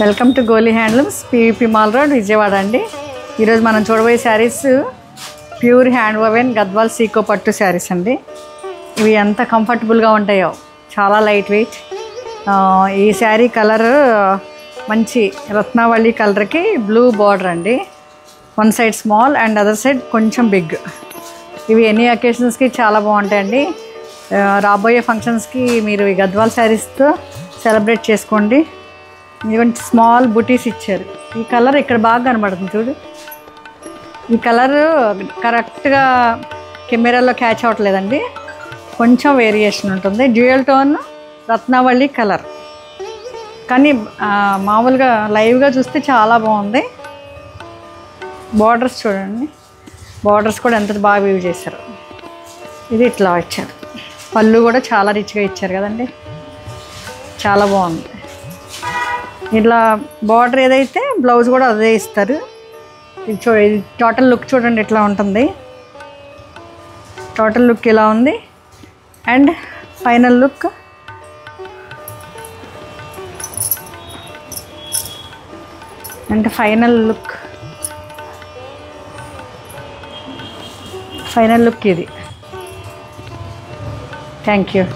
Welcome to Goli handlooms PVP mall road Vijayawada అండి. ఈరోజు మనం చూడబోయే saris pure hand woven Gadwal Sico పట్టు శారీస్ అండి. ఇవి ఎంత కంఫర్టబుల్గా ఉంటాయో, చాలా లైట్ వెయిట్. ఈ శారీ కలర్ మంచి రత్నావళి కలర్కి బ్లూ బార్డర్ అండి. One side small and other side కొంచెం బిగ్. ఇవి ఎనీ అకేషన్స్కి చాలా బాగుంటాయండి. రాబోయే ఫంక్షన్స్కి మీరు ఈ గద్వాల్ శారీస్తో సెలబ్రేట్ చేసుకోండి. ఇటువంటి స్మాల్ బుటీస్ ఇచ్చారు. ఈ కలర్ ఇక్కడ బాగా కనబడుతుంది చూడు. ఈ కలర్ కరెక్ట్గా కెమెరాలో క్యాచ్ అవ్వట్లేదండి, కొంచెం వేరియేషన్ ఉంటుంది. డ్యూయల్ టోన్ రత్నావళి కలర్, కానీ మామూలుగా లైవ్గా చూస్తే చాలా బాగుంది. బార్డర్స్ చూడండి, బార్డర్స్ కూడా ఎంత బాగా వీవ్ చేశారు. ఇది ఇట్లా ఇచ్చారు. పళ్ళు కూడా చాలా రిచ్గా ఇచ్చారు కదండి, చాలా బాగుంది. ఇట్లా బార్డర్ ఏదైతే బ్లౌజ్ కూడా అదే ఇస్తారు. ఇది టోటల్ లుక్ చూడండి ఎట్లా ఉంటుంది. టోటల్ లుక్ ఇలా ఉంది and final look final look ఇది. Thank you.